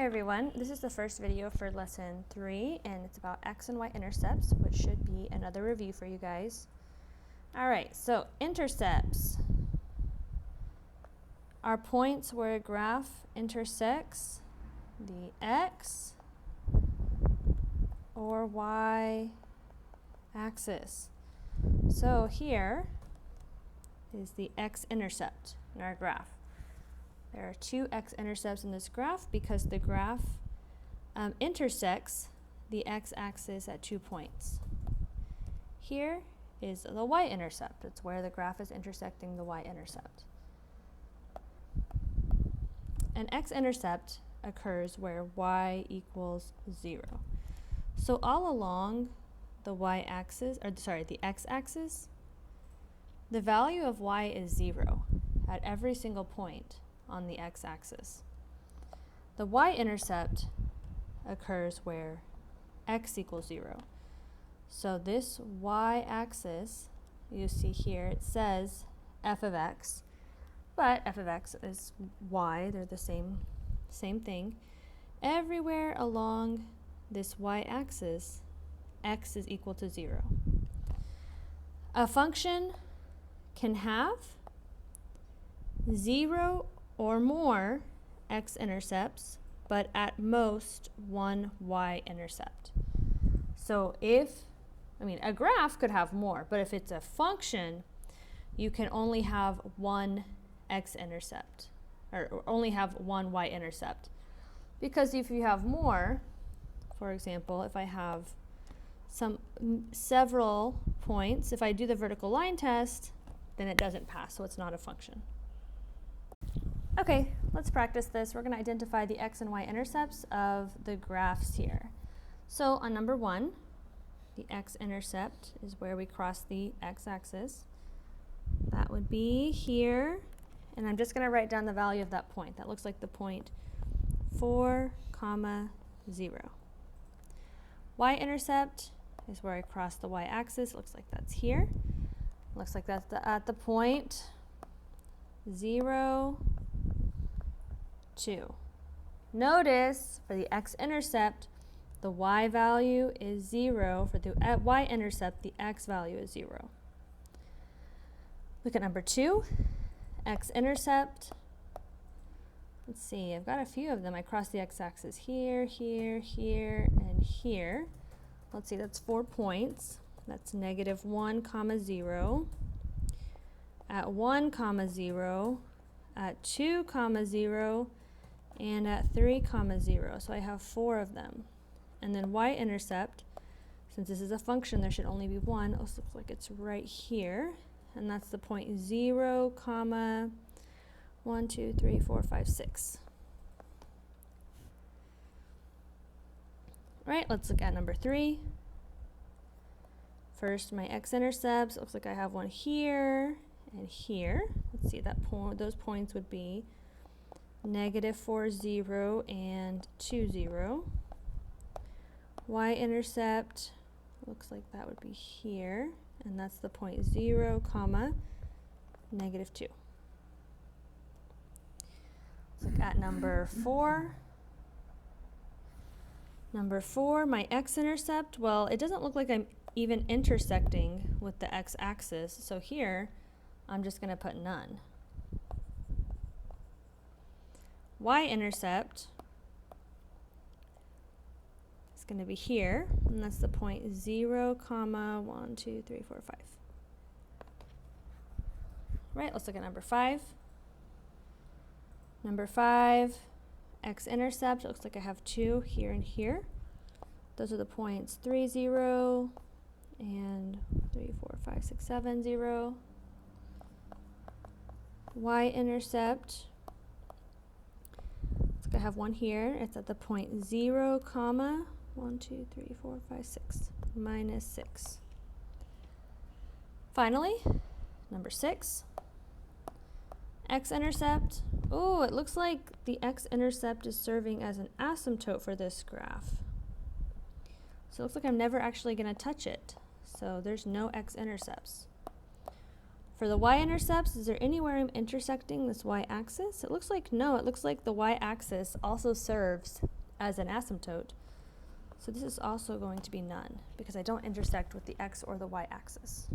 Hi everyone, this is the first video for lesson 3 and it's about x and y intercepts, which should be another review for you guys. Alright, so intercepts are points where a graph intersects the x or y axis. So here is the x-intercept in our graph. There are two x-intercepts in this graph because the graph intersects the x-axis at 2 points. Here is the y-intercept. It's where the graph is intersecting the y-intercept. An x-intercept occurs where y equals 0. So all along the y-axis, or sorry, the x-axis, the value of y is 0 at every single point on the x-axis. The y-intercept occurs where x equals 0. So this y-axis, you see here, it says f of x, but f of x is y, they're the same thing. Everywhere along this y-axis, x is equal to 0. A function can have 0 or more x-intercepts, but at most one y-intercept. So a graph could have more, but if it's a function, you can only have one x-intercept, or only have one y-intercept. Because if you have more, for example, if I have several points, if I do the vertical line test, then it doesn't pass, so it's not a function. Okay, let's practice this. We're going to identify the x and y intercepts of the graphs here. So on number 1, the x-intercept is where we cross the x-axis. That would be here, and I'm just going to write down the value of that point. That looks like the point 4, 0. Y-intercept is where I cross the y-axis. Looks like that's here. Looks like that's at the point 0, 2. Notice for the x-intercept, the y value is 0. For the y-intercept, the x value is 0. Look at number 2, x-intercept. Let's see, I've got a few of them. I cross the x-axis here, here, here, and here. Let's see, that's 4 points. That's -1, 0. At 1, 0, at 2, 0, and at 3, 0. So I have 4 of them. And then y-intercept, since this is a function, there should only be one. Oh, looks like it's right here. And that's the point 0, 1, 2, 3, 4, 5, 6. All right, let's look at number 3. First, my x-intercepts. Looks like I have one here and here. Let's see, those points would be -4, 0, and 2, 0. Y-intercept looks like that would be here, and that's the point 0, -2. Let's look at number 4. Number 4, my x-intercept, well, it doesn't look like I'm even intersecting with the x-axis, so here I'm just going to put none. Y-intercept is going to be here, and that's the point 0, 1, 2, 3, 4, 5. Right, let's look at number 5. Number 5, x-intercept, it looks like I have 2 here and here. Those are the points 3, 0, and 3, 4, 5, 6, 7, 0. Y-intercept, looks like I have one here. It's at the point 0, 1, 2, 3, 4, 5, 6, -6. Finally, number 6, x-intercept. Oh, it looks like the x-intercept is serving as an asymptote for this graph. So it looks like I'm never actually going to touch it. So there's no x-intercepts. For the y-intercepts, is there anywhere I'm intersecting this y-axis? It looks like no. It looks like the y-axis also serves as an asymptote. So this is also going to be none because I don't intersect with the x or the y-axis.